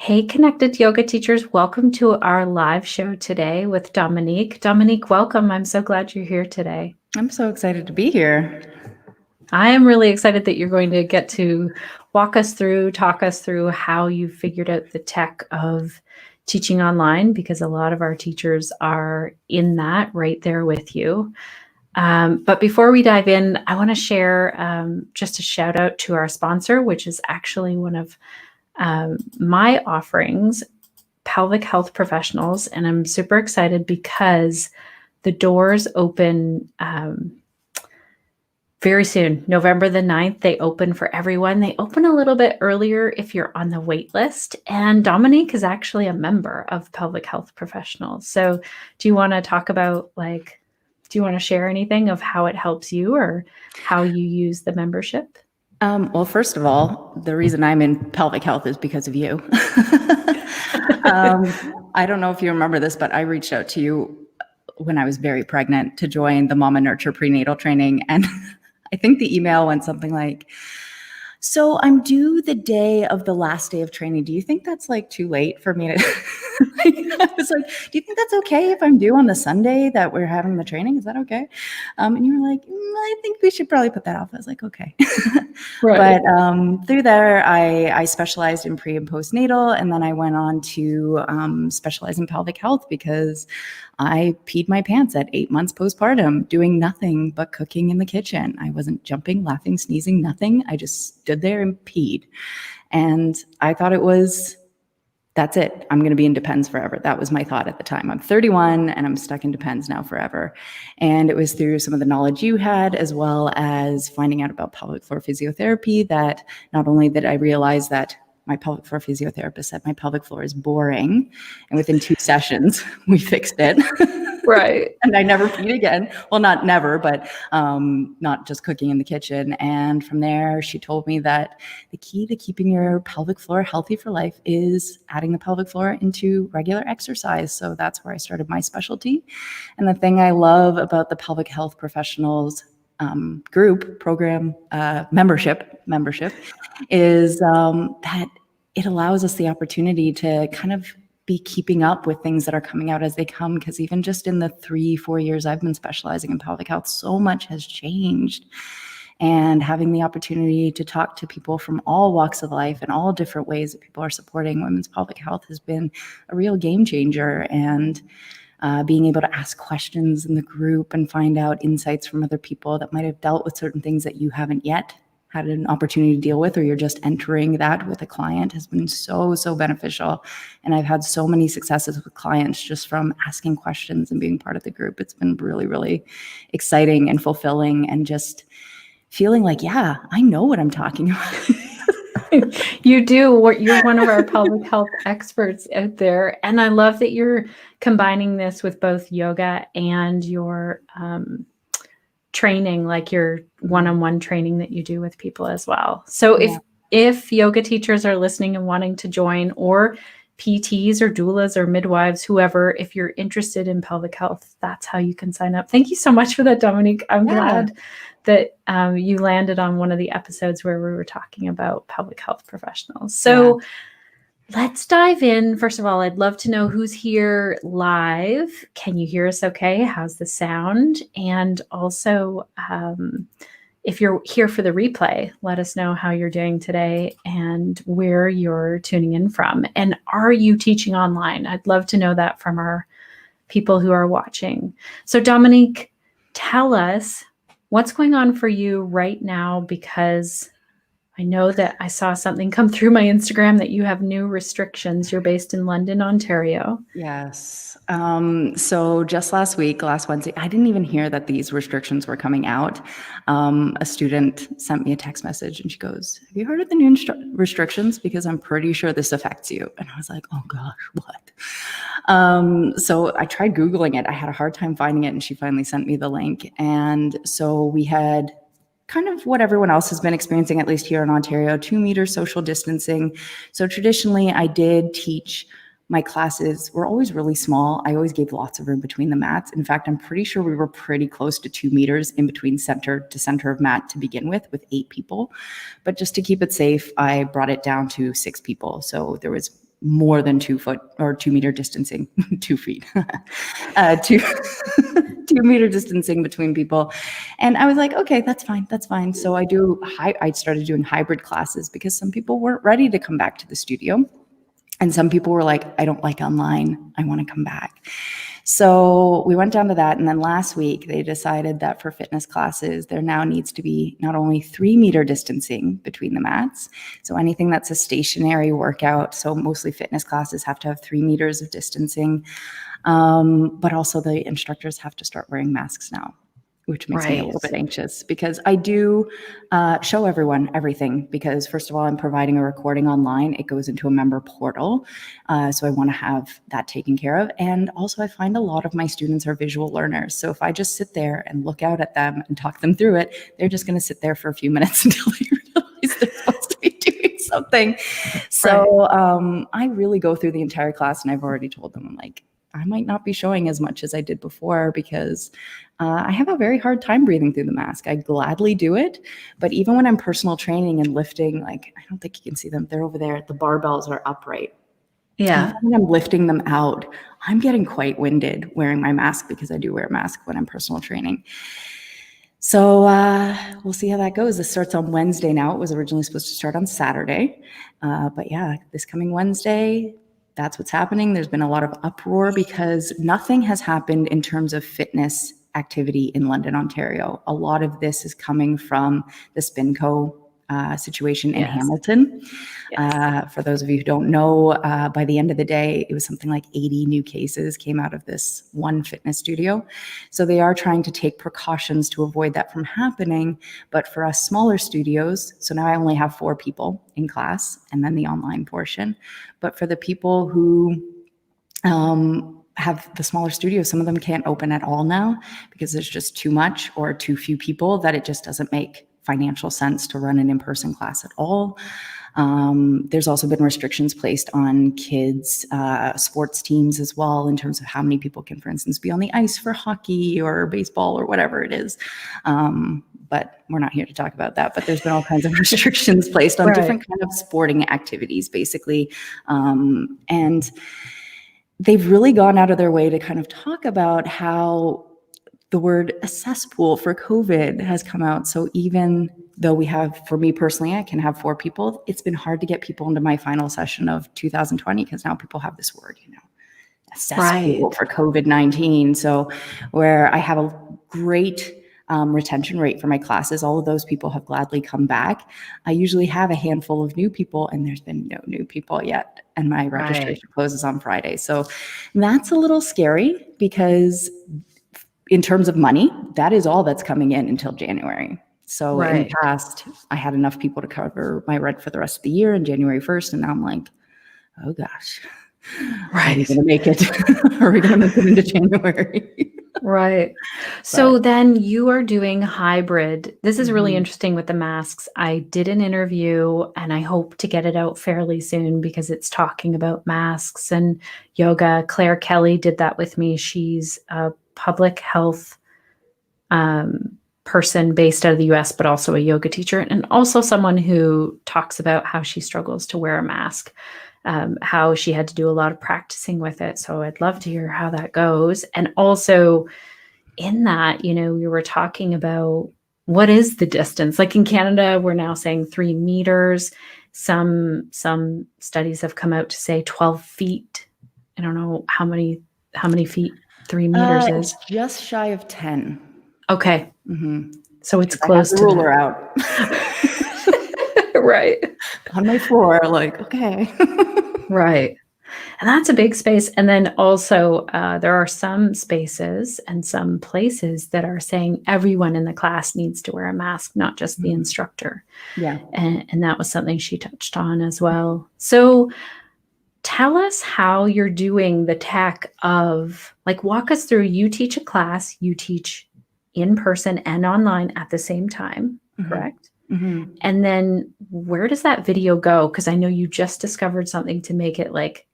Hey, Connected Yoga Teachers, welcome to our live show today with Dominique. Dominique, welcome. I'm so glad you're here today. I'm so excited to be here. I am really excited that you're going to get to talk us through how you figured out the tech of teaching online, because a lot of our teachers are in that right there with you. But before we dive in, I want to share just a shout out to our sponsor, which is actually one of my offerings, Pelvic Health Professionals. And I'm super excited because the doors open very soon. November the 9th, they open for everyone. They open a little bit earlier if you're on the wait list. And Dominique is actually a member of Pelvic Health Professionals. So do you want to talk about, do you want to share anything of how it helps you or how you use the membership? Well, first of all, the reason I'm in pelvic health is because of you. I don't know if you remember this, but I reached out to you when I was very pregnant to join the Mama Nurture prenatal training. And I think the email went something like, so I'm due the day of the last day of training. Do you think that's too late for me to, I was like, do you think that's okay if I'm due on the Sunday that we're having the training? Is that okay? And you were like, I think we should probably put that off. I was like, okay. Right. But through there, I specialized in pre and postnatal. And then I went on to specialize in pelvic health because I peed my pants at 8 months postpartum, doing nothing but cooking in the kitchen. I wasn't jumping, laughing, sneezing, nothing. I just stood there and peed. And I thought that's it. I'm going to be in Depends forever. That was my thought at the time. I'm 31 and I'm stuck in Depends now forever. And it was through some of the knowledge you had, as well as finding out about pelvic floor physiotherapy, that not only did I realize that my pelvic floor physiotherapist said my pelvic floor is boring, and within 2 sessions we fixed it. Right. And I never peed again. Well, not never, but not just cooking in the kitchen. And from there, she told me that the key to keeping your pelvic floor healthy for life is adding the pelvic floor into regular exercise. So that's where I started my specialty. And the thing I love about the Pelvic Health Professionals group program membership is that it allows us the opportunity to kind of be keeping up with things that are coming out as they come, because even just in the 3-4 years I've been specializing in pelvic health, so much has changed. And having the opportunity to talk to people from all walks of life and all different ways that people are supporting women's pelvic health has been a real game changer. And being able to ask questions in the group and find out insights from other people that might have dealt with certain things that you haven't yet had an opportunity to deal with, or you're just entering that with a client, has been so beneficial. And I've had so many successes with clients just from asking questions and being part of the group. It's been really, really exciting and fulfilling, and just feeling like, yeah, I know what I'm talking about. You do. You're one of our pelvic health experts out there. And I love that you're combining this with both yoga and your training, like your one-on-one training that you do with people as well. So if yoga teachers are listening and wanting to join, or PTs or doulas or midwives, whoever, if you're interested in pelvic health, that's how you can sign up. Thank you so much for that, Dominique. I'm glad that you landed on one of the episodes where we were talking about pelvic health professionals. So let's dive in. First of all, I'd love to know who's here live. Can you hear us okay? How's the sound? And also, if you're here for the replay, let us know how you're doing today and where you're tuning in from. And are you teaching online? I'd love to know that from our people who are watching. So Dominique, tell us what's going on for you right now, because I know that I saw something come through my Instagram that you have new restrictions. You're based in London, Ontario. Yes. So just last Wednesday, I didn't even hear that these restrictions were coming out. A student sent me a text message and she goes, have you heard of the new restrictions? Because I'm pretty sure this affects you. And I was like, oh gosh, what? So I tried Googling it. I had a hard time finding it, and she finally sent me the link. And so we had kind of what everyone else has been experiencing, at least here in Ontario, 2 meter social distancing. So traditionally I did teach, my classes were always really small. I always gave lots of room between the mats. In fact, I'm pretty sure we were pretty close to 2 meters in between center to center of mat to begin with 8 people. But just to keep it safe, I brought it down to 6 people. So there was more than 2 foot or 2 meter distancing, 2 feet, 2 meter distancing between people. And I was like, okay, that's fine. That's fine. So I started doing hybrid classes because some people weren't ready to come back to the studio. And some people were like, I don't like online. I want to come back. So we went down to that. And then last week, they decided that for fitness classes, there now needs to be not only 3 meter distancing between the mats. So anything that's a stationary workout, so mostly fitness classes have to have 3 meters of distancing. But also the instructors have to start wearing masks now, which makes me a little bit anxious because I do show everyone everything because first of all, I'm providing a recording online. It goes into a member portal. So I want to have that taken care of. And also I find a lot of my students are visual learners. So if I just sit there and look out at them and talk them through it, they're just going to sit there for a few minutes until they realize they're supposed to be doing something. So I really go through the entire class and I've already told them, I'm like, I might not be showing as much as I did before because I have a very hard time breathing through the mask. I gladly do it. But even when I'm personal training and lifting, like, I don't think you can see them. They're over there. The barbells are upright. Yeah. Even when I'm lifting them out, I'm getting quite winded wearing my mask because I do wear a mask when I'm personal training. So we'll see how that goes. This starts on Wednesday now. It was originally supposed to start on Saturday. But yeah, this coming Wednesday, that's what's happening. There's been a lot of uproar because nothing has happened in terms of fitness activity in London, Ontario. A lot of this is coming from the Spinco situation in Hamilton. For those of you who don't know, by the end of the day, it was something like 80 new cases came out of this one fitness studio. So they are trying to take precautions to avoid that from happening. But for us smaller studios, so now I only have 4 people in class and then the online portion. But for the people who have the smaller studios, some of them can't open at all now because there's just too much or too few people that it just doesn't make financial sense to run an in-person class at all. There's also been restrictions placed on kids' sports teams as well in terms of how many people can, for instance, be on the ice for hockey or baseball or whatever it is. But we're not here to talk about that. But there's been all kinds of restrictions placed on different kind of sporting activities, basically. And they've really gone out of their way to kind of talk about how the word a cesspool for COVID has come out. So even though we have, for me personally, I can have 4 people, it's been hard to get people into my final session of 2020 because now people have this word, a cesspool for COVID-19. So where I have a great retention rate for my classes, all of those people have gladly come back. I usually have a handful of new people and there's been no new people yet. And my registration closes on Friday. So that's a little scary because in terms of money, that is all that's coming in until January. So in the past, I had enough people to cover my rent for the rest of the year and January 1st. And now I'm like, oh gosh, are we going to make it? Are we going to make it into January? So then you are doing hybrid. This is really interesting with the masks. I did an interview and I hope to get it out fairly soon because it's talking about masks and yoga. Claire Kelly did that with me. She's a public health person based out of the US, but also a yoga teacher and also someone who talks about how she struggles to wear a mask. How she had to do a lot of practicing with it. So I'd love to hear how that goes. And also in that, we were talking about what is the distance? Like in Canada, we're now saying 3 meters. Some studies have come out to say 12 feet. I don't know how many feet 3 meters is. It's just shy of 10. Okay. So it's close to the ruler out. On my floor, like, okay. And that's a big space. And then also there are some spaces and some places that are saying everyone in the class needs to wear a mask, not just the instructor. And that was something she touched on as well. So tell us how you're doing the tech of, like, walk us through, you teach a class, you teach in person and online at the same time, correct? And then where does that video go? Because I know you just discovered something to make it like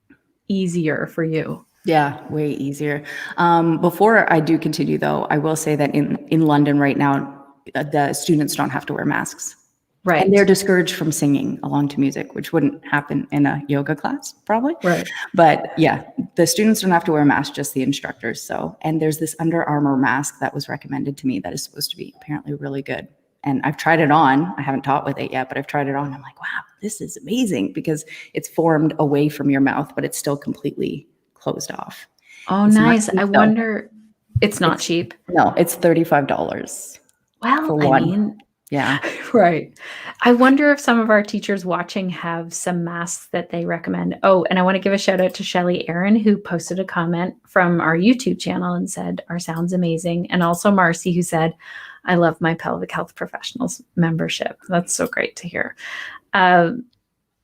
easier for you. Yeah, way easier. Before I do continue though, I will say that in London right now, the students don't have to wear masks. And they're discouraged from singing along to music, which wouldn't happen in a yoga class, probably. Right. But yeah, the students don't have to wear a mask, just the instructors. So, and there's this Under Armour mask that was recommended to me that is supposed to be apparently really good. And I've tried it on. I haven't taught with it yet, but I've tried it on. I'm like, wow, this is amazing because it's formed away from your mouth, but it's still completely closed off. Oh, It's nice. I wonder, it's not cheap. No, it's $35. Well, for one. Yeah. Right. I wonder if some of our teachers watching have some masks that they recommend. Oh, and I want to give a shout out to Shelly Aaron, who posted a comment from our YouTube channel and said, our sound's amazing. And also Marcy, who said, I love my Pelvic Health Professionals membership. That's so great to hear.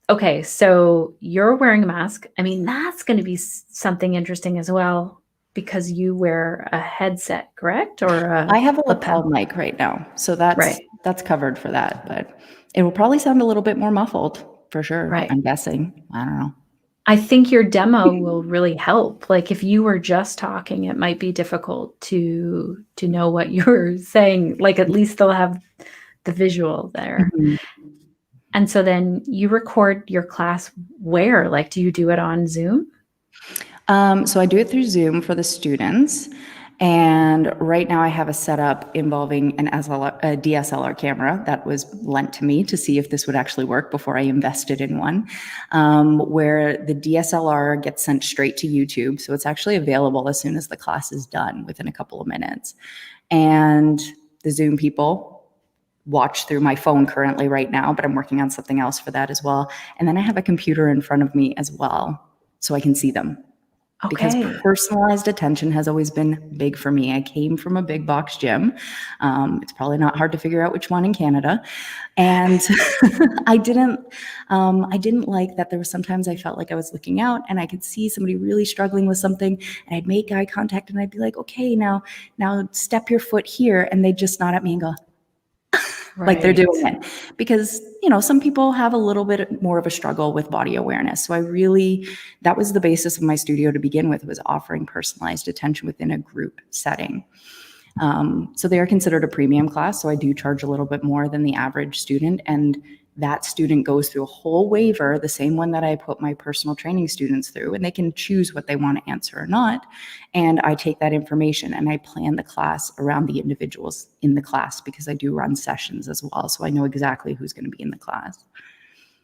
Okay, so you're wearing a mask. I mean, that's going to be something interesting as well, because you wear a headset, correct? Or I have a lapel mic right now, so that's covered for that. But it will probably sound a little bit more muffled for sure. Right. I'm guessing. I don't know. I think your demo will really help. Like if you were just talking, it might be difficult to know what you're saying. Like at least they'll have the visual there. Mm-hmm. And so then you record your class where? Like, do you do it on Zoom? So I do it through Zoom for the students. And right now I have a setup involving a DSLR camera that was lent to me to see if this would actually work before I invested in one, where the DSLR gets sent straight to YouTube. So it's actually available as soon as the class is done within a couple of minutes. And the Zoom people watch through my phone currently right now, but I'm working on something else for that as well. And then I have a computer in front of me as well, so I can see them. Because personalized attention has always been big for me. I came from a big box gym. It's probably not hard to figure out which one in Canada. And I didn't like that there was sometimes I felt like I was looking out and I could see somebody really struggling with something and I'd make eye contact and I'd be like, okay, now step your foot here. And they'd just nod at me and go, like they're doing it. Because, some people have a little bit more of a struggle with body awareness. So that was the basis of my studio to begin with, was offering personalized attention within a group setting. So they are considered a premium class. So I do charge a little bit more than the average student. And that student goes through a whole waiver, the same one that I put my personal training students through, and they can choose what they want to answer or not. And I take that information and I plan the class around the individuals in the class, because I do run sessions as well. So I know exactly who's going to be in the class.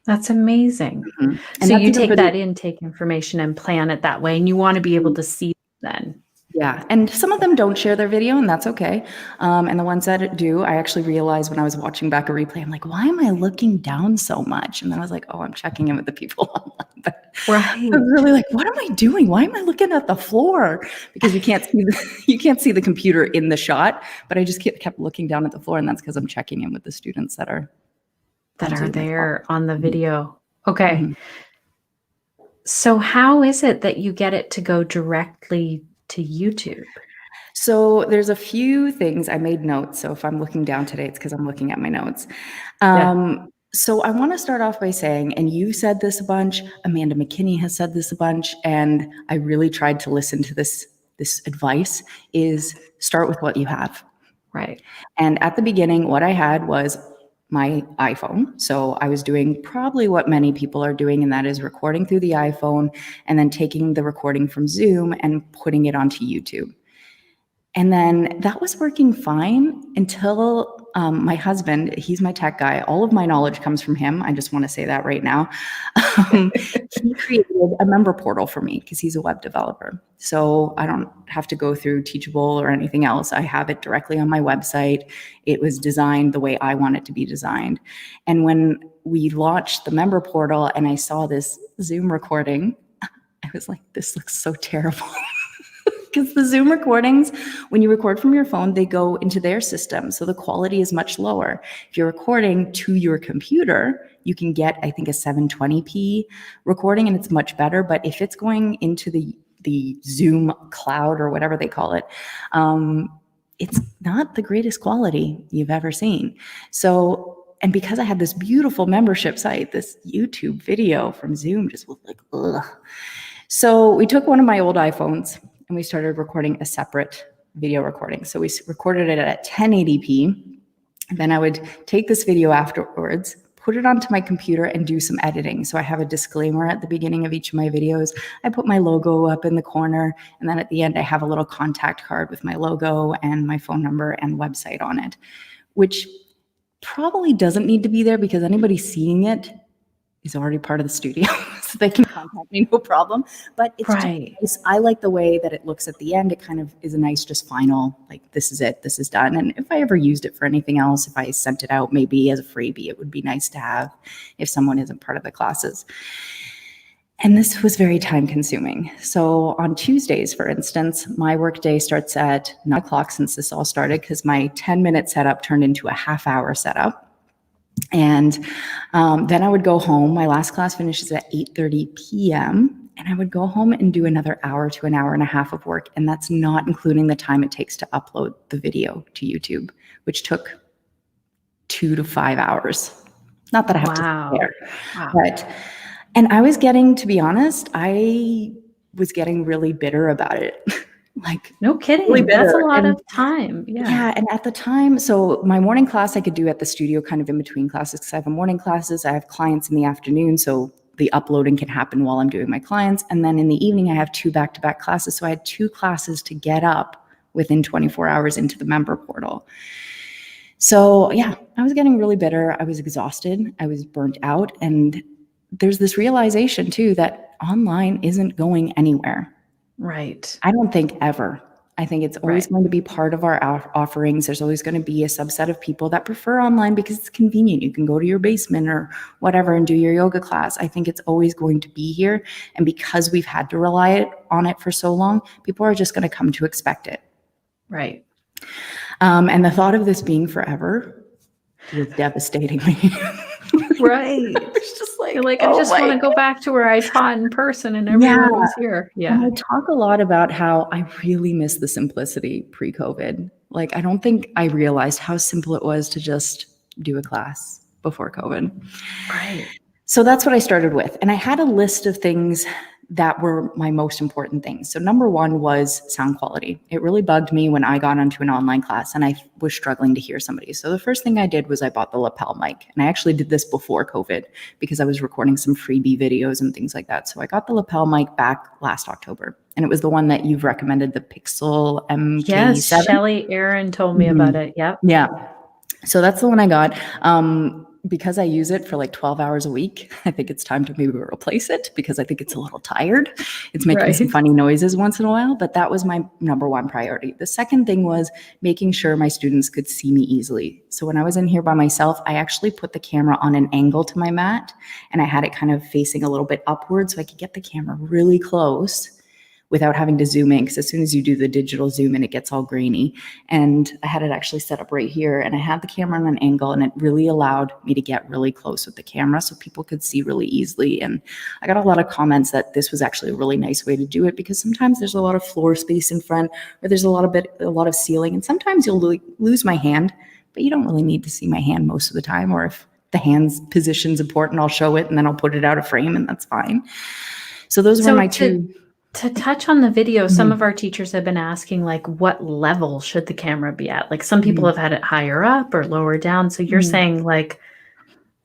That's amazing. Mm-hmm. So you take that intake information and plan it that way, and you want to be able to see then. Yeah. And some of them don't share their video, and that's okay. And the ones that do, I actually realized when I was watching back a replay, I'm like, why am I looking down so much? And then I was like, oh, I'm checking in with the people online. But I was really like, what am I doing? Why am I looking at the floor? Because you can't see the computer in the shot, but I just kept looking down at the floor. And that's because I'm checking in with the students that are there on the video. Okay. Mm-hmm. So how is it that you get it to go directly to YouTube? So there's a few things. I made notes. So if I'm looking down today, it's because I'm looking at my notes. So I want to start off by saying, and you said this a bunch, Amanda McKinney has said this a bunch, and I really tried to listen to this advice, is start with what you have. Right. And at the beginning, what I had was my iPhone. So I was doing probably what many people are doing, and that is recording through the iPhone and then taking the recording from Zoom and putting it onto YouTube. And then that was working fine until my husband, he's my tech guy. All of my knowledge comes from him. I just want to say that right now. He created a member portal for me because he's a web developer. So I don't have to go through Teachable or anything else. I have it directly on my website. It was designed the way I want it to be designed. And when we launched the member portal and I saw this Zoom recording, I was like, this looks so terrible. Because the Zoom recordings, when you record from your phone, they go into their system. So the quality is much lower. If you're recording to your computer, you can get, I think, a 720p recording, and it's much better. But if it's going into the Zoom cloud or whatever they call it, it's not the greatest quality you've ever seen. So, and because I had this beautiful membership site, this YouTube video from Zoom just was like, ugh. So we took one of my old iPhones and we started recording a separate video recording. So we recorded it at 1080p, Then I would take this video afterwards, put it onto my computer and do some editing. So I have a disclaimer at the beginning of each of my videos. I put my logo up in the corner, and then at the end I have a little contact card with my logo and my phone number and website on it, which probably doesn't need to be there because anybody seeing it is already part of the studio, so they can contact me, no problem. But it's Right. just, I like the way that it looks at the end. It kind of is a nice, just final, like, this is it, this is done. And if I ever used it for anything else, if I sent it out maybe as a freebie, it would be nice to have if someone isn't part of the classes. And this was very time consuming. So on Tuesdays, for instance, my workday starts at 9 o'clock since this all started, because my 10-minute setup turned into a half-hour setup. And then I would go home. My last class finishes at 8:30 p.m. and I would go home and do another hour to an hour and a half of work. And that's not including the time it takes to upload the video to YouTube, which took 2 to 5 hours. Not that I have to sit there, but, and I was getting, to be honest, I was getting really bitter about it. Like, no kidding. Really That's a bitter. lot And- of time. Yeah. Yeah, and at the time, so my morning class I could do at the studio kind of in between classes, because I have a morning classes, I have clients in the afternoon, so the uploading can happen while I'm doing my clients. And then in the evening, I have 2 back-to-back classes. So I had 2 classes to get up within 24 hours into the member portal. So yeah, I was getting really bitter. I was exhausted. I was burnt out. And there's this realization too that online isn't going anywhere. Right. I don't think ever. I think it's always Right. going to be part of our offerings. There's always going to be a subset of people that prefer online because it's convenient. You can go to your basement or whatever and do your yoga class. I think it's always going to be here. And because we've had to rely on it for so long, people are just going to come to expect it. Right. And the thought of this being forever was devastating me. Right. It's just like, You're like, I oh just my want to go back to where I taught in person and everyone was here. And Yeah. I talk a lot about how I really miss the simplicity pre-COVID. Like, I don't think I realized how simple it was to just do a class before COVID. Right. So that's what I started with. And I had a list of things that were my most important things. So number 1 was sound quality. It really bugged me when I got onto an online class and I was struggling to hear somebody. So the first thing I did was I bought the lapel mic. And I actually did this before COVID because I was recording some freebie videos and things like that. So I got the lapel mic back last October. And it was the one that you've recommended, the Pixel MK7. Yes. Shelly Aaron told me about it. Yep. Yeah. So that's the one I got. Because I use it for like 12 hours a week, I think it's time to maybe replace it because I think it's a little tired. It's making some funny noises once in a while, but that was my number 1 priority. The second thing was making sure my students could see me easily. So when I was in here by myself, I actually put the camera on an angle to my mat and I had it kind of facing a little bit upward so I could get the camera really close without having to zoom in, because as soon as you do the digital zoom in, it gets all grainy. And I had it actually set up right here, and I had the camera on an angle, and it really allowed me to get really close with the camera so people could see really easily. And I got a lot of comments that this was actually a really nice way to do it, because sometimes there's a lot of floor space in front, or there's a lot of ceiling, and sometimes you'll lose my hand, but you don't really need to see my hand most of the time. Or if the hand's position's important, I'll show it, and then I'll put it out of frame, and that's fine. So those were my 2. To touch on the video, some of our teachers have been asking, like, what level should the camera be at? Like, some people have had it higher up or lower down. So you're saying, like,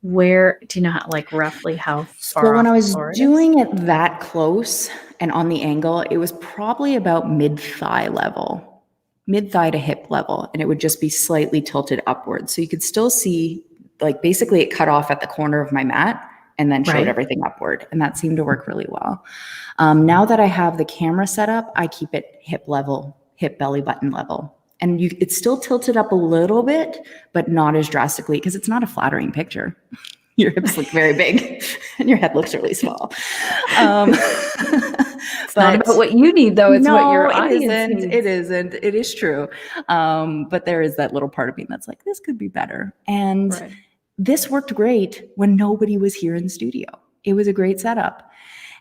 where, do you know how, like, roughly how far? So when I was floor it is? doing it that close and on the angle, it was probably about mid-thigh level, mid-thigh to hip level, and it would just be slightly tilted upwards. So you could still see, like, basically it cut off at the corner of my mat and then showed everything upward. And that seemed to work really well. Now that I have the camera set up, I keep it hip level, hip belly button level. And it's still tilted up a little bit, but not as drastically, because it's not a flattering picture. Your hips look very big and your head looks really small. It's not about what you need, though. It's what your audience needs. It isn't. It is true. But there is that little part of me that's like, this could be better. And this worked great when nobody was here in the studio. It was a great setup.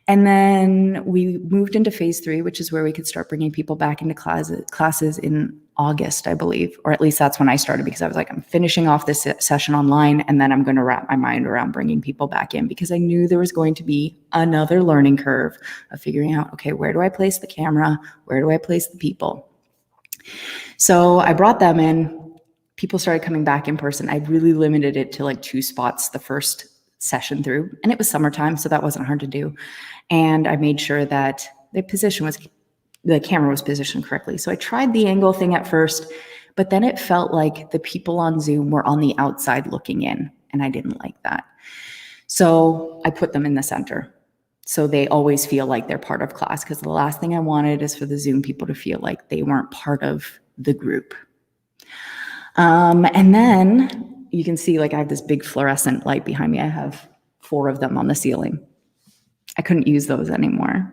And then we moved into phase 3, which is where we could start bringing people back into classes in August, I believe, or at least that's when I started, because I was like, I'm finishing off this session online, and then I'm going to wrap my mind around bringing people back in, because I knew there was going to be another learning curve of figuring out, okay, where do I place the camera? Where do I place the people? So I brought them in. people started coming back in person. I really limited it to like 2 spots the first session through, and it was summertime, so that wasn't hard to do. And I made sure that the camera was positioned correctly. So I tried the angle thing at first, but then it felt like the people on Zoom were on the outside looking in, and I didn't like that. So I put them in the center, so they always feel like they're part of class, because the last thing I wanted is for the Zoom people to feel like they weren't part of the group. And then you can see, like, I have this big fluorescent light behind me. I have 4 of them on the ceiling. I couldn't use those anymore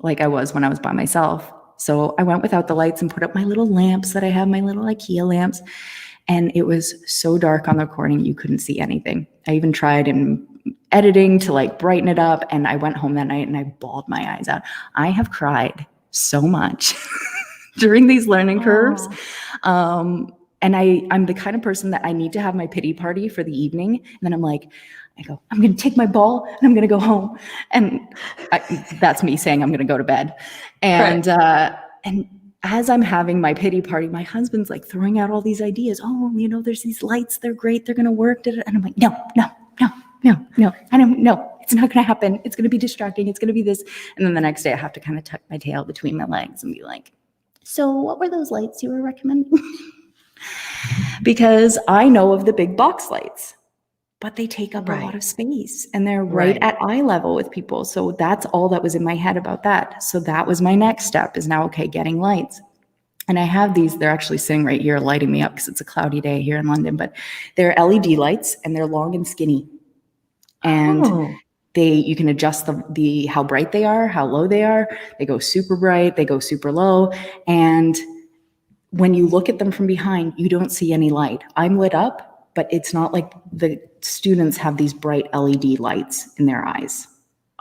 like I was when I was by myself. So I went without the lights and put up my little lamps that I have, my little IKEA lamps. And it was so dark on the recording, you couldn't see anything. I even tried in editing to like brighten it up. And I went home that night and I bawled my eyes out. I have cried so much during these learning curves. And I'm the kind of person that I need to have my pity party for the evening. And then I'm going to take my ball and I'm going to go home. And that's me saying I'm going to go to bed. And, and as I'm having my pity party, my husband's like throwing out all these ideas. Oh, there's these lights. They're great. They're going to work. And I'm like, no. I don't know. It's not going to happen. It's going to be distracting. It's going to be this. And then the next day I have to kind of tuck my tail between my legs and be like, so what were those lights you were recommending? Because I know of the big box lights, but they take up a lot of space and they're right at eye level with people. So that's all that was in my head about that. So that was my next step, is now, okay, getting lights. And I have these, they're actually sitting right here lighting me up because it's a cloudy day here in London, but they're LED lights and they're long and skinny. And you can adjust the how bright they are, how low they are. They go super bright, they go super low. And when you look at them from behind, you don't see any light. I'm lit up, but it's not like the students have these bright LED lights in their eyes.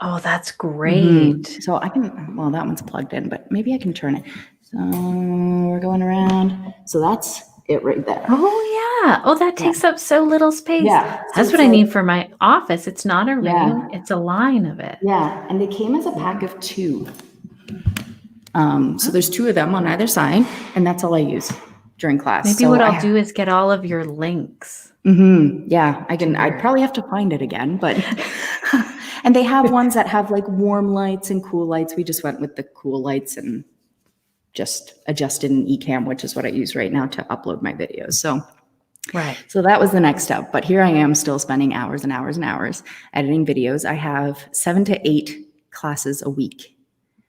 Oh, that's great. So I can, well, that one's plugged in, but maybe I can turn it. So we're going around. So that's it right there. Oh, yeah. Oh, that takes up so little space. Yeah. That's what I need for my office. It's not a ring. It's a line of it. Yeah. And they came as a pack of 2. So there's 2 of them on either side, and that's all I use during class. Maybe what I'll do is get all of your links. Yeah, I'd probably have to find it again, but, and they have ones that have like warm lights and cool lights. We just went with the cool lights and just adjusted in Ecamm, which is what I use right now to upload my videos. So that was the next step. But here I am still spending hours and hours and hours editing videos. I have 7 to 8 classes a week.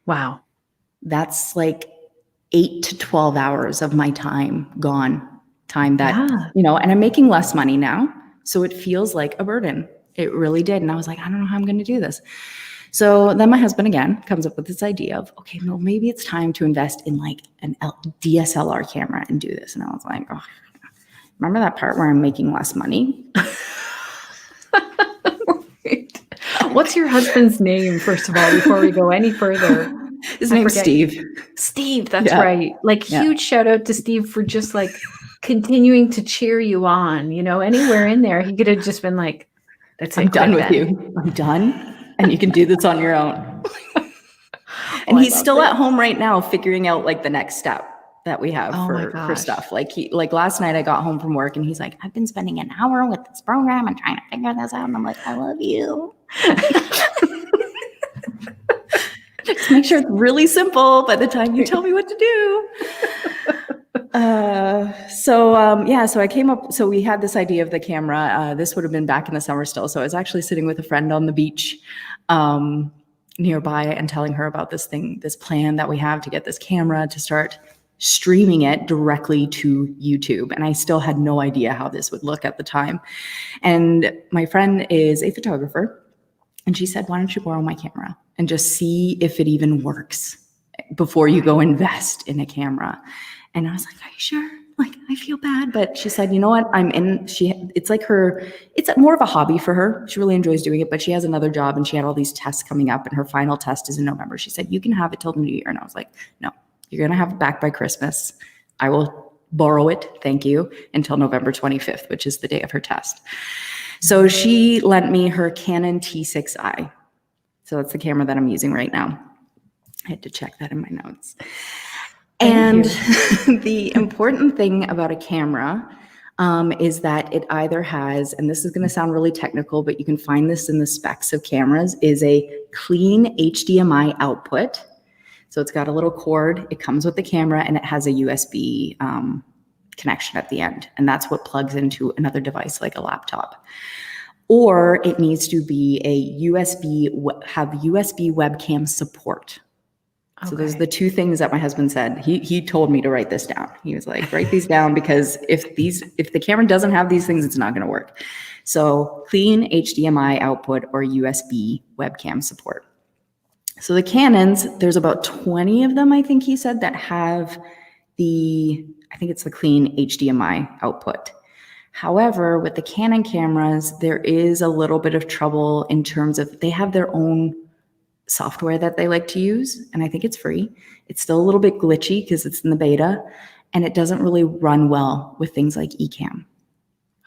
Wow. That's like 8 to 12 hours of my time gone. Time that, and I'm making less money now. So it feels like a burden. It really did. And I was like, I don't know how I'm going to do this. So then my husband again comes up with this idea of, okay, well, maybe it's time to invest in like an DSLR camera and do this. And I was like, oh, remember that part where I'm making less money? What's your husband's name, first of all, before we go any further? His name's Steve. Steve, that's right. Like, huge shout out to Steve for just like continuing to cheer you on. Anywhere in there, he could have just been like, "That's it, I'm done with you. I'm done, and you can do this on your own." And he's still at home right now, figuring out like the next step that we have for stuff. Like last night, I got home from work, and he's like, "I've been spending an hour with this program and trying to figure this out." And I'm like, "I love you." Just make sure it's really simple by the time you tell me what to do. So I came up, so we had this idea of the camera. This would have been back in the summer still. So I was actually sitting with a friend on the beach nearby and telling her about this plan that we have to get this camera to start streaming it directly to YouTube. And I still had no idea how this would look at the time. And my friend is a photographer. And she said, why don't you borrow my camera and just see if it even works before you go invest in a camera? And I was like, are you sure? Like, I feel bad. But she said, you know what? It's more of a hobby for her. She really enjoys doing it, but she has another job and she had all these tests coming up and her final test is in November. She said, you can have it till the new year. And I was like, no, you're going to have it back by Christmas. I will borrow it. Thank you. Until November 25th, which is the day of her test. So she lent me her Canon T6i. So that's the camera that I'm using right now. I had to check that in my notes. And the important thing about a camera, is that it either has, and this is going to sound really technical, but you can find this in the specs of cameras, is a clean HDMI output. So it's got a little cord, it comes with the camera, and it has a USB connection at the end. And that's what plugs into another device like a laptop. Or it needs to be have USB webcam support. Okay. So those are the two things that my husband said. He told me to write this down. He was like, write these down, because if the camera doesn't have these things, it's not going to work. So clean HDMI output or USB webcam support. So the Canons, there's about 20 of them, I think he said, that have I think it's the clean HDMI output. However, with the Canon cameras, there is a little bit of trouble in terms of they have their own software that they like to use, and I think it's free. It's still a little bit glitchy because it's in the beta, and it doesn't really run well with things like Ecamm.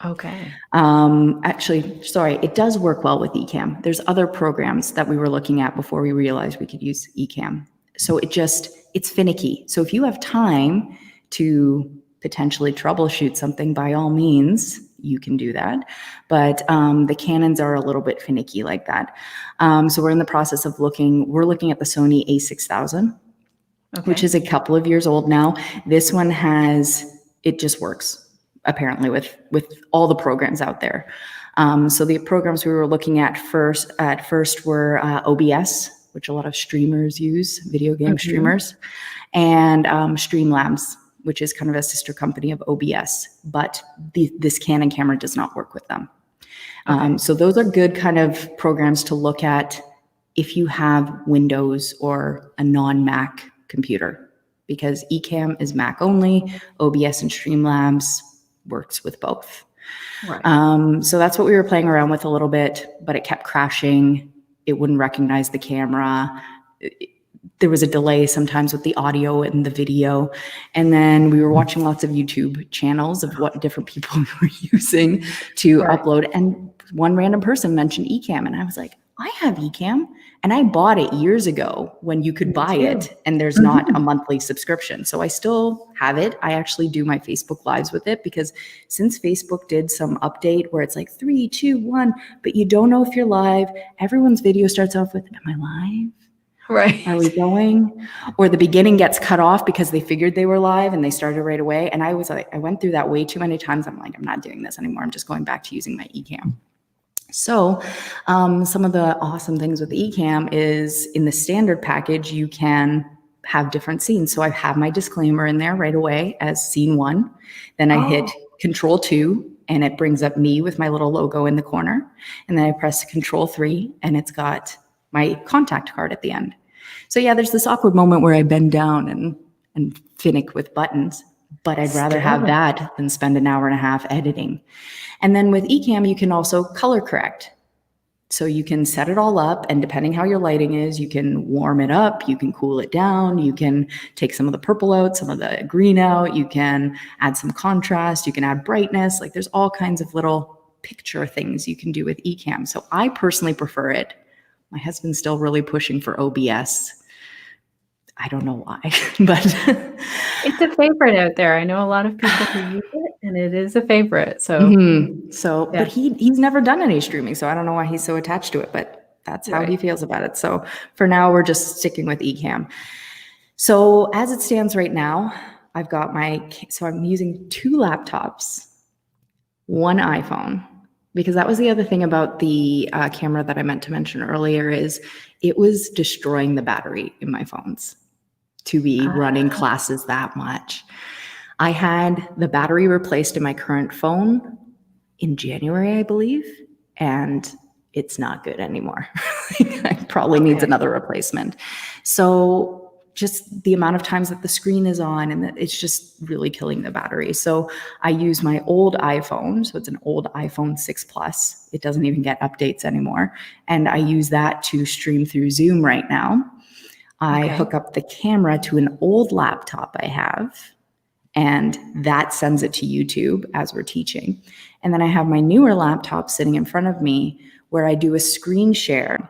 Okay. Actually, sorry, it does work well with Ecamm. There's other programs that we were looking at before we realized we could use Ecamm. So it's finicky. So if you have time to potentially troubleshoot something, by all means, you can do that. But the Canons are a little bit finicky like that. So we're in the process of we're looking at the Sony a6000, okay, which is a couple of years old now. This one it just works, apparently, with all the programs out there. So the programs we were looking at first were OBS, which a lot of streamers use, video game streamers, and Streamline, which is kind of a sister company of OBS, but this Canon camera does not work with them. Okay. So those are good kind of programs to look at if you have Windows or a non-Mac computer, because Ecamm is Mac only, OBS and Streamlabs works with both. Right. So that's what we were playing around with a little bit, but it kept crashing. It wouldn't recognize the camera. There was a delay sometimes with the audio and the video. And then we were watching lots of YouTube channels of what different people were using to upload. And one random person mentioned Ecamm. And I was like, I have Ecamm. And I bought it years ago when you could buy it and there's not a monthly subscription. So I still have it. I actually do my Facebook Lives with it, because since Facebook did some update where it's like 3, 2, 1, but you don't know if you're live, everyone's video starts off with, am I live? Right. Are we going? Or the beginning gets cut off because they figured they were live and they started right away. And I went through that way too many times. I'm like, I'm not doing this anymore. I'm just going back to using my Ecamm. So some of the awesome things with Ecamm is in the standard package, you can have different scenes. So I have my disclaimer in there right away as scene 1. Then I hit Control 2 and it brings up me with my little logo in the corner. And then I press Control 3 and it's got my contact card at the end. So yeah, there's this awkward moment where I bend down and finick with buttons, but I'd rather have that than spend an hour and a half editing. And then with Ecamm, you can also color correct. So you can set it all up, and depending how your lighting is, you can warm it up, you can cool it down, you can take some of the purple out, some of the green out, you can add some contrast, you can add brightness. Like there's all kinds of little picture things you can do with Ecamm. So I personally prefer it. My husband's still really pushing for OBS. I don't know why, but it's a favorite out there. I know a lot of people who use it, and it is a favorite. So, yeah. But he's never done any streaming, so I don't know why he's so attached to it. But that's how he feels about it. So for now, we're just sticking with Ecamm. So as it stands right now, I've got I'm using 2 laptops, 1 iPhone. Because that was the other thing about the camera that I meant to mention earlier, is it was destroying the battery in my phones to be running classes that much. I had the battery replaced in my current phone in January, I believe, and it's not good anymore. It probably needs another replacement. So just the amount of times that the screen is on, and it's just really killing the battery. So I use my old iPhone. So it's an old iPhone 6 Plus. It doesn't even get updates anymore. And I use that to stream through Zoom right now. I hook up the camera to an old laptop I have, and that sends it to YouTube as we're teaching. And then I have my newer laptop sitting in front of me where I do a screen share.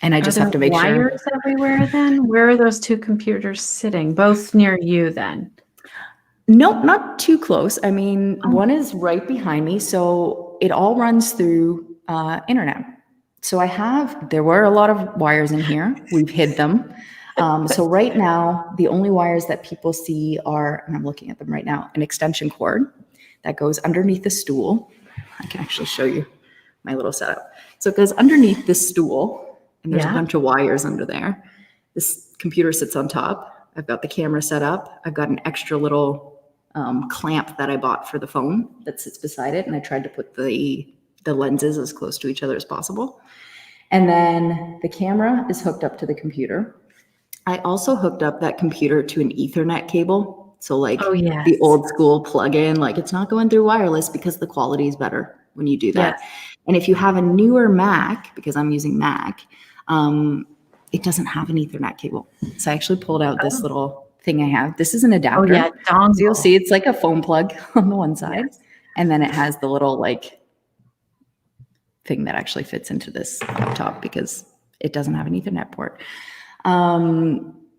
And I just have to make sure. Wires everywhere then? Where are those 2 computers sitting? Both near you then? No, not too close. I mean, one is right behind me. So it all runs through internet. So there were a lot of wires in here. We've hid them. So right now, the only wires that people see are, and I'm looking at them right now, an extension cord that goes underneath the stool. I can actually show you my little setup. So it goes underneath this stool, and there's a bunch of wires under there. This computer sits on top. I've got the camera set up. I've got an extra little clamp that I bought for the phone that sits beside it, and I tried to put the lenses as close to each other as possible. And then the camera is hooked up to the computer. I also hooked up that computer to an Ethernet cable. So like the old school plug-in, like it's not going through wireless because the quality is better when you do that. Yes. And if you have a newer Mac, because I'm using Mac, it doesn't have an Ethernet cable. So I actually pulled out this little thing I have. This is an adapter. Oh, yeah, so you'll see it's like a phone plug on the one side. Yes. And then it has the little like thing that actually fits into this laptop because it doesn't have an Ethernet port.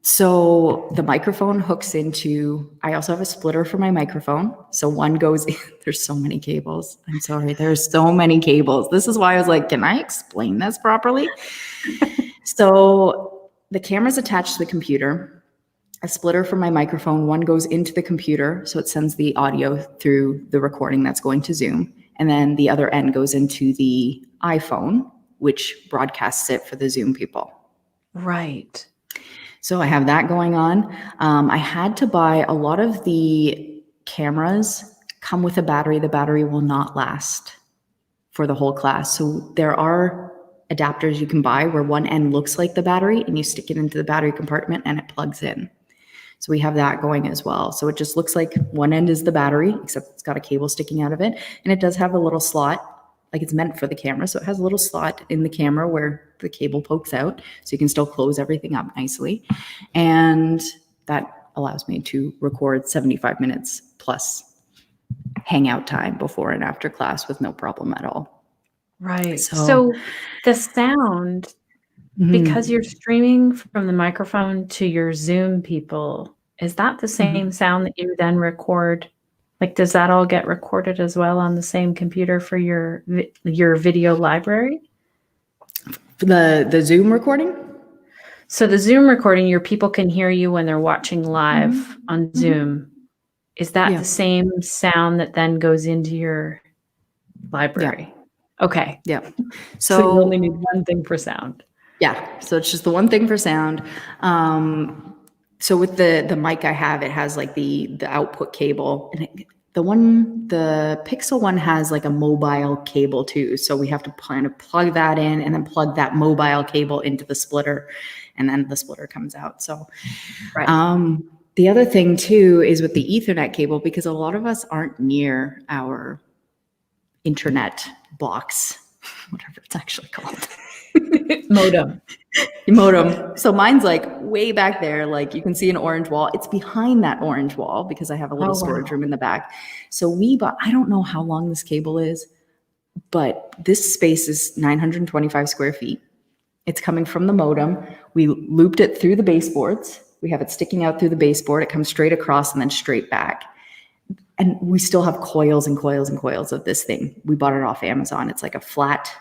So the microphone hooks into, I also have a splitter for my microphone. So one goes in, there's so many cables. I'm sorry. There's so many cables. This is why I was like, can I explain this properly? So the camera's attached to the computer, a splitter for my microphone. One goes into the computer. So it sends the audio through the recording that's going to Zoom. And then the other end goes into the iPhone, which broadcasts it for the Zoom people. Right. So I have that going on. I had to buy a lot of the cameras come with a battery. The battery will not last for the whole class. So there are adapters you can buy where one end looks like the battery and you stick it into the battery compartment and it plugs in. So we have that going as well. So it just looks like one end is the battery, except it's got a cable sticking out of it. And it does have a little slot, like it's meant for the camera. So it has a little slot in the camera where the cable pokes out. So you can still close everything up nicely. And that allows me to record 75 minutes plus hangout time before and after class with no problem at all. Right. So the sound, because you're streaming from the microphone to your Zoom people, is that the same sound that you then record? Like, does that all get recorded as well on the same computer for your video library? The Zoom recording? So the Zoom recording, your people can hear you when they're watching live on Zoom. Is that the same sound that then goes into your library? Yeah. Okay. Yeah. So you only need one thing for sound. Yeah. So it's just the one thing for sound. So with the mic I have, it has like the output cable, and the Pixel one has like a mobile cable too. So we have to kind of plug that in and then plug that mobile cable into the splitter, and then the splitter comes out. So, the other thing too is with the Ethernet cable, because a lot of us aren't near our internet box, whatever it's actually called. Modem. So mine's like way back there. Like you can see an orange wall. It's behind that orange wall because I have a little storage room in the back. So I don't know how long this cable is, but this space is 925 square feet. It's coming from the modem. We looped it through the baseboards. We have it sticking out through the baseboard. It comes straight across and then straight back. And we still have coils and coils and coils of this thing. We bought it off Amazon. It's like a flat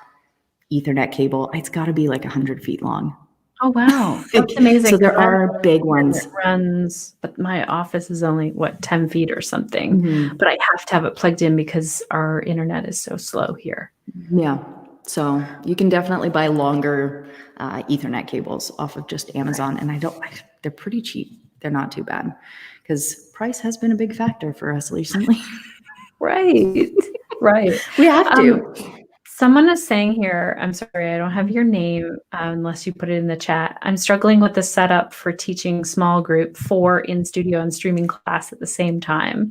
Ethernet cable. It's got to be like 100 feet long. Oh, wow. That's amazing. So there are big ones. It runs, but my office is only 10 feet or something, but I have to have it plugged in because our internet is so slow here. Yeah. So you can definitely buy longer Ethernet cables off of just Amazon. And they're pretty cheap. They're not too bad because price has been a big factor for us recently. Right. We have to. Someone is saying here, I'm sorry, I don't have your name unless you put it in the chat. I'm struggling with the setup for teaching small group 4 in studio and streaming class at the same time.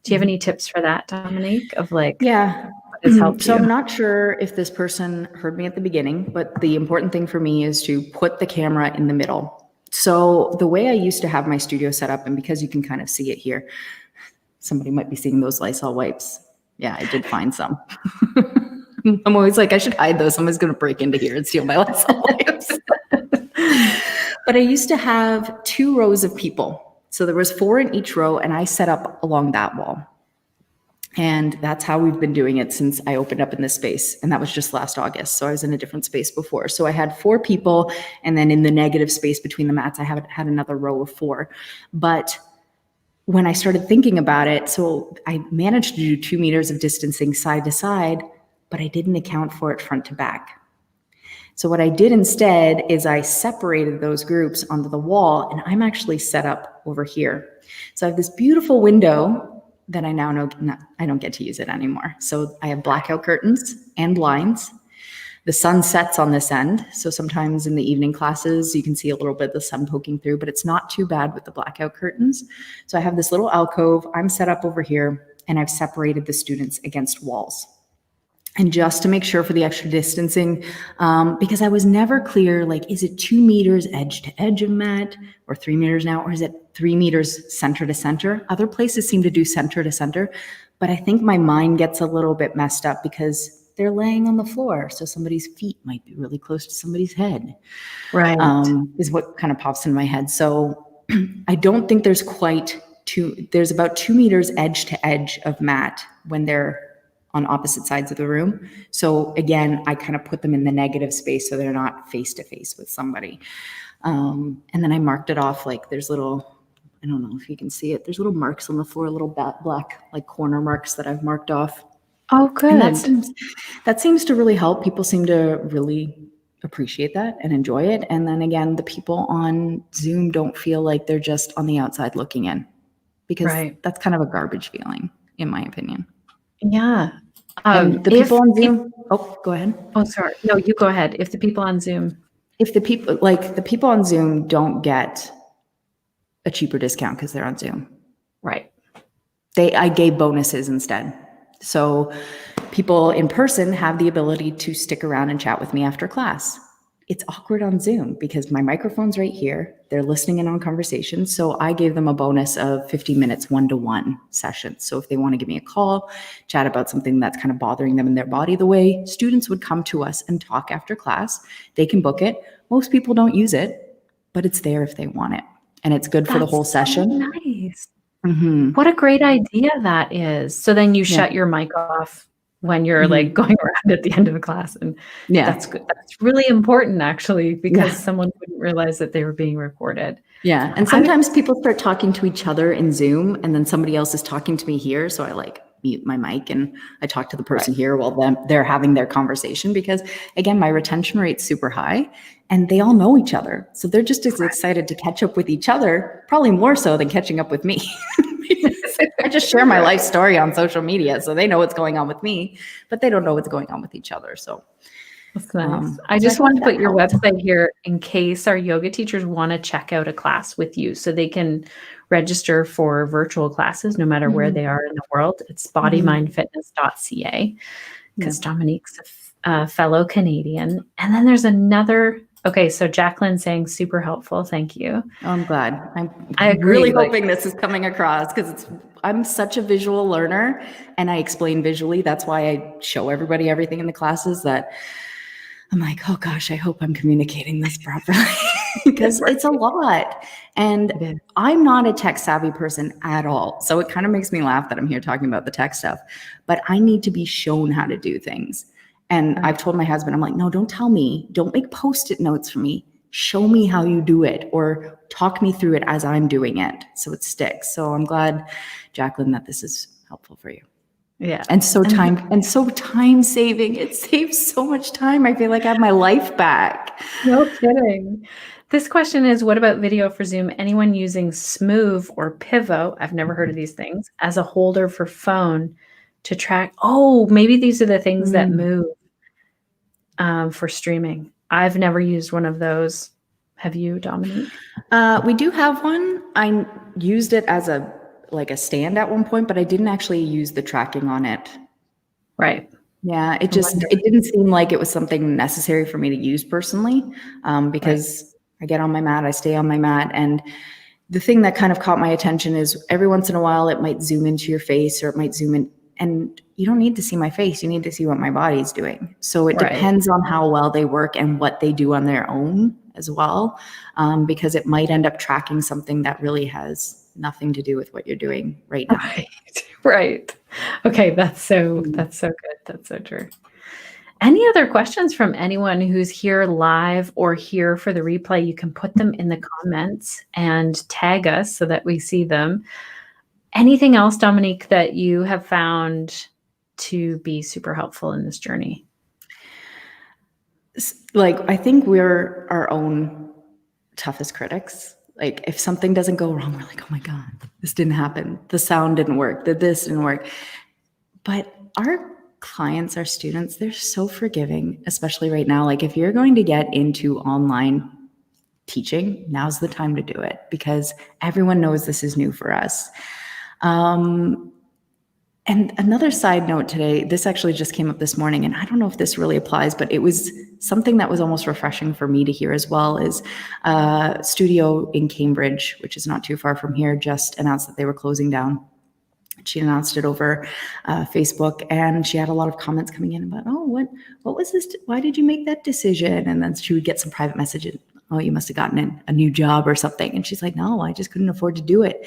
Do you have any tips for that, Dominique? Of what has helped you? So I'm not sure if this person heard me at the beginning, but the important thing for me is to put the camera in the middle. So the way I used to have my studio set up, and because you can kind of see it here, somebody might be seeing those Lysol wipes. Yeah, I did find some. I'm always like, I should hide those. Someone's going to break into here and steal my Lysol wipes. But I used to have 2 rows of people So there was 4 in each row, and I set up along that wall. And that's how we've been doing it since I opened up in this space. And that was just last August. So I was in a different space before. So I had 4 people, and then in the negative space between the mats, I haven't had another row of 4. But when I started thinking about it, so I managed to do 2 meters of distancing side to side, but I didn't account for it front to back. So what I did instead is I separated those groups onto the wall, and I'm actually set up over here. So I have this beautiful window that I now know I don't get to use it anymore. So I have blackout curtains and blinds. The sun sets on this end. So sometimes in the evening classes, you can see a little bit of the sun poking through, but it's not too bad with the blackout curtains. So I have this little alcove. I'm set up over here, and I've separated the students against walls. And just to make sure for the extra distancing, because I was never clear, like, is it 2 meters edge to edge of mat, or 3 meters now, or is it 3 meters center to center? Other places seem to do center to center, but I think my mind gets a little bit messed up because they're laying on the floor. So somebody's feet might be really close to somebody's head, Right. Is what kind of pops in my head. So I don't think there's there's about 2 meters edge to edge of mat when they're on opposite sides of the room. So again, I kind of put them in the negative space so they're not face to face with somebody. And then I marked it off, like there's little, I don't know if you can see it, there's little marks on the floor, little black like corner marks that I've marked off. Oh, good. And that seems to really help. People seem to really appreciate that and enjoy it. And then again, the people on Zoom don't feel like they're just on the outside looking in, because that's kind of a garbage feeling, in my opinion. Yeah. The people on Zoom, go ahead. Oh, sorry. No, you go ahead. If the people on Zoom. If the people on Zoom don't get a cheaper discount because they're on Zoom. Right. I gave bonuses instead. So people in person have the ability to stick around and chat with me after class. It's awkward on Zoom because my microphone's right here. They're listening in on conversations. So I gave them a bonus of 15 minutes, 1-to-1 sessions. So if they want to give me a call, chat about something that's kind of bothering them in their body, the way students would come to us and talk after class, they can book it. Most people don't use it, but it's there if they want it. And it's good for the whole session. Nice. Mm-hmm. What a great idea that is. So then you shut your mic off when you're like going around at the end of the class. And that's good. That's really important, actually, because someone wouldn't realize that they were being recorded. Yeah. And sometimes people start talking to each other in Zoom, and then somebody else is talking to me here. So I mute my mic and I talk to the person here while they're having their conversation, because again, my retention rate's super high and they all know each other. So they're just as excited to catch up with each other, probably more so than catching up with me. I just share my life story on social media, so they know what's going on with me, but they don't know what's going on with each other. So that's nice. I just want to put your website here in case our yoga teachers want to check out a class with you, so they can register for virtual classes no matter where they are in the world. It's bodymindfitness.ca, because Dominique's a fellow Canadian. And then there's another. Okay, so Jacqueline saying super helpful. Thank you. Oh, I'm glad. I agree, really hoping this is coming across, because I'm such a visual learner and I explain visually. That's why I show everybody everything in the classes, that I'm like, oh gosh, I hope I'm communicating this properly, because it's a lot. And I'm not a tech savvy person at all. So it kind of makes me laugh that I'm here talking about the tech stuff, but I need to be shown how to do things. And I've told my husband, I'm like, no, don't tell me. Don't make Post-it notes for me. Show me how you do it, or talk me through it as I'm doing it, so it sticks. So I'm glad, Jacqueline, that this is helpful for you. Yeah. And so time saving. It saves so much time. I feel like I have my life back. No kidding. This question is, what about video for Zoom? Anyone using Smooth or Pivot, I've never heard of these things, as a holder for phone to track? Oh, maybe these are the things that move for streaming. I've never used one of those. Have you, Dominique? We do have one. I used it as a stand at one point, but I didn't actually use the tracking on it. Right. Yeah, it didn't seem like it was something necessary for me to use personally, because I get on my mat, I stay on my mat. And the thing that kind of caught my attention is every once in a while, it might zoom into your face, or it might zoom in and you don't need to see my face. You need to see what my body's doing. So it Right. depends on how well they work and what they do on their own as well, because it might end up tracking something that really has nothing to do with what you're doing right now. Right. Okay, that's so good. That's so true. Any other questions from anyone who's here live or here for the replay? You can put them in the comments and tag us so that we see them. Anything else, Dominique, that you have found to be super helpful in this journey? Like, I think we're our own toughest critics. Like, if something doesn't go wrong, we're like, oh my God, this didn't happen. The sound didn't work. This didn't work. But our clients, our students, they're so forgiving, especially right now. Like, if you're going to get into online teaching, now's the time to do it, because everyone knows this is new for us. And another side note today, this actually just came up this morning, and I don't know if this really applies, but it was something that was almost refreshing for me to hear as well, is a studio in Cambridge, which is not too far from here, just announced that they were closing down. She announced it over Facebook, and she had a lot of comments coming in about, oh, what was this? Why did you make that decision? And then she would get some private messages. Oh, you must have gotten a new job or something. And she's like, no, I just couldn't afford to do it.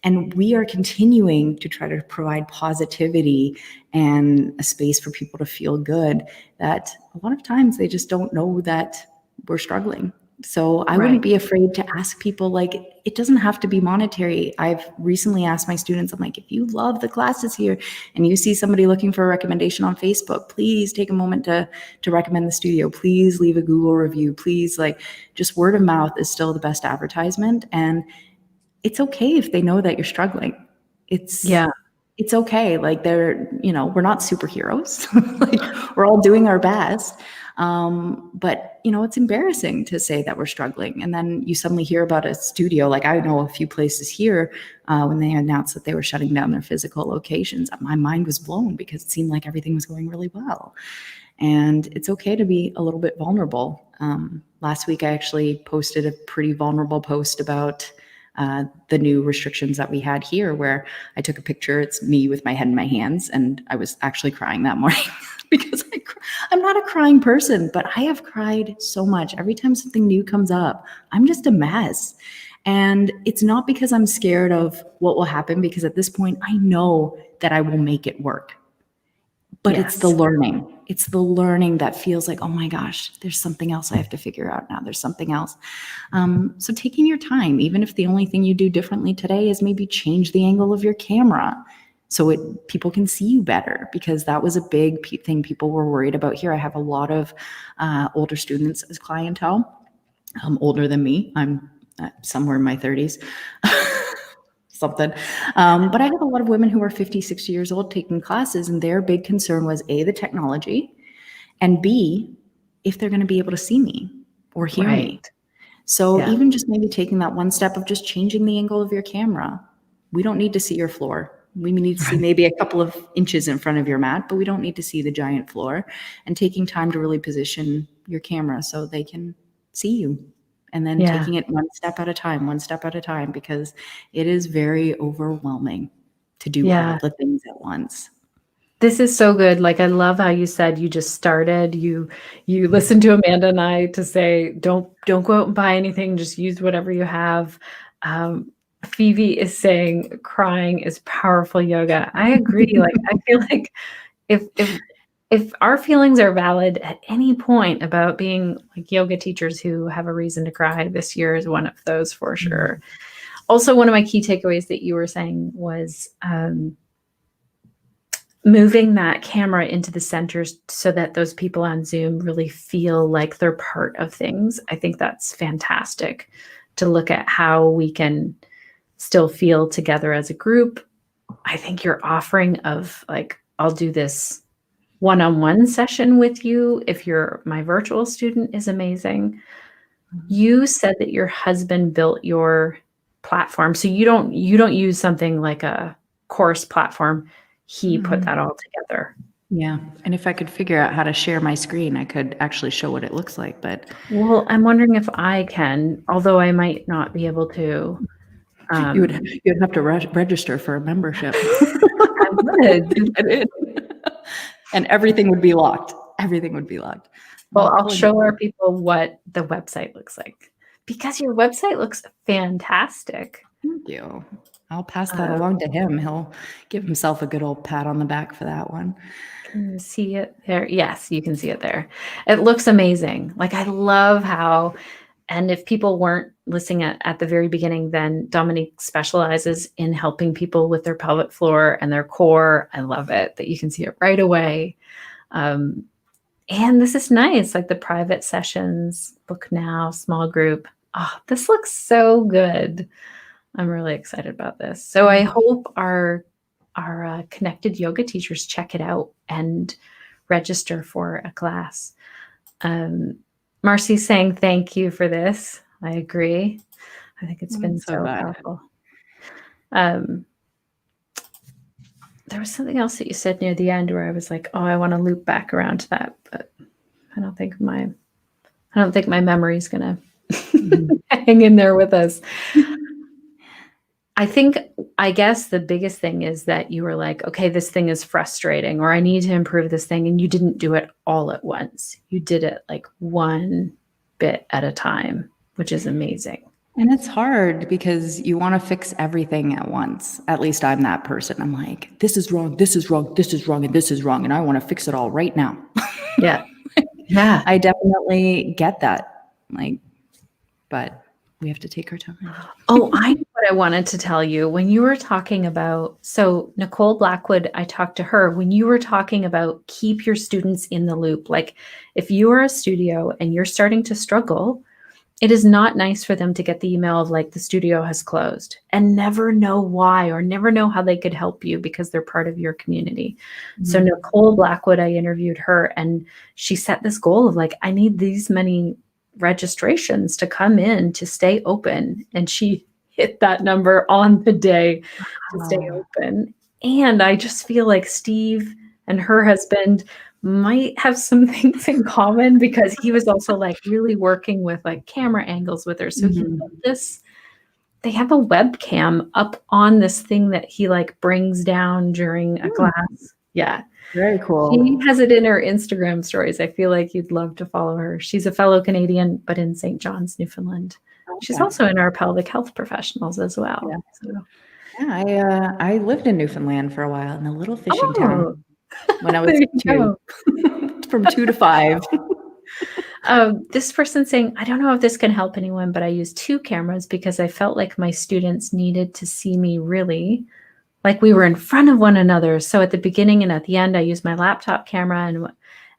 And we are continuing to try to provide positivity and a space for people to feel good, that a lot of times they just don't know that we're struggling. So I wouldn't be afraid to ask people, like, it doesn't have to be monetary. I've recently asked my students, I'm like, if you love the classes here and you see somebody looking for a recommendation on Facebook, please take a moment to recommend the studio. Please leave a Google review. Please, like, just word of mouth is still the best advertisement. And it's okay if they know that you're struggling. It's okay. Like, we're not superheroes. Like, we're all doing our best. But it's embarrassing to say that we're struggling. And then you suddenly hear about a studio. Like, I know a few places here, when they announced that they were shutting down their physical locations, my mind was blown, because it seemed like everything was going really well. And it's okay to be a little bit vulnerable. Last week, I actually posted a pretty vulnerable post about the new restrictions that we had here, where I took a picture. It's me with my head in my hands, and I was actually crying that morning because I'm not a crying person, but I have cried so much. Every time something new comes up, I'm just a mess. And it's not because I'm scared of what will happen, because at this point, I know that I will make it work. But it's the learning. It's the learning that feels like, oh my gosh, there's something else I have to figure out now. There's something else. So taking your time, even if the only thing you do differently today is maybe change the angle of your camera so people can see you better, because that was a big thing people were worried about here. I have a lot of older students as clientele, older than me. I'm somewhere in my 30s. Something. But I have a lot of women who are 50, 60 years old taking classes, and their big concern was A, the technology, and B, if they're going to be able to see me or hear me. So even just maybe taking that one step of just changing the angle of your camera. We don't need to see your floor. We need to see maybe a couple of inches in front of your mat, but we don't need to see the giant floor. And taking time to really position your camera so they can see you. And then taking it one step at a time, because it is very overwhelming to do all the things at once. This is so good. Like, I love how you said you just started. You listened to Amanda and I to say, don't go out and buy anything. Just use whatever you have. Phoebe is saying crying is powerful yoga. I agree. Like, I feel like if our feelings are valid at any point about being like yoga teachers who have a reason to cry, this year is one of those for sure. Also, one of my key takeaways that you were saying was moving that camera into the centers so that those people on Zoom really feel like they're part of things. I think that's fantastic, to look at how we can still feel together as a group. I think your offering of, like, I'll do this one-on-one session with you if you're my virtual student is amazing. You said that your husband built your platform, so you don't use something like a course platform. He put that all together. Yeah, and if I could figure out how to share my screen, I could actually show what it looks like. But I'm wondering if I can, although I might not be able to. You'd have to register for a membership. I would. Get in. And everything would be locked. Everything would be locked. Well, I'll show our people what the website looks like, because your website looks fantastic. Thank you. I'll pass that along to him. He'll give himself a good old pat on the back for that one. Can you see it there? Yes, you can see it there. It looks amazing. Like, I love how, and if people weren't listening at the very beginning, then Dominique specializes in helping people with their pelvic floor and their core. I love it that you can see it right away. And this is nice, like the private sessions, book now, small group. Oh, this looks so good. I'm really excited about this. So I hope our connected yoga teachers check it out and register for a class. Marcy's saying thank you for this. I agree. I think it's been so powerful. There was something else that you said near the end where I was like, oh, I want to loop back around to that, but I don't think my memory is going to hang in there with us. I guess the biggest thing is that you were like, okay, this thing is frustrating, or I need to improve this thing. And you didn't do it all at once. You did it like one bit at a time, which is amazing. And it's hard because you want to fix everything at once. At least I'm that person. I'm like, this is wrong, this is wrong, this is wrong, and this is wrong. And I want to fix it all right now. Yeah. Yeah. I definitely get that. But we have to take our time. Oh, I know what I wanted to tell you. When you were talking about, so Nicole Blackwood, I talked to her when you were talking about keep your students in the loop. Like, if you are a studio and you're starting to struggle, it is not nice for them to get the email of like the studio has closed and never know why or never know how they could help you because they're part of your community. Mm-hmm. So Nicole Blackwood, I interviewed her and she set this goal of like, I need these many registrations to come in to stay open. And she hit that number on the day to stay open. And I just feel like Steve and her husband might have some things in common because he was also like really working with like camera angles with her. So he built this, they have a webcam up on this thing that he like brings down during a class. Yeah. Very cool. She has it in her Instagram stories. I feel like you'd love to follow her. She's a fellow Canadian, but in St. John's, Newfoundland. Okay. She's also in our pelvic health professionals as well. Yeah. So. Yeah, I lived in Newfoundland for a while in a little fishing town when I was 2, from 2 to 5. This person saying, I don't know if this can help anyone, but I use 2 cameras because I felt like my students needed to see me really like we were in front of one another. So at the beginning and at the end, I use my laptop camera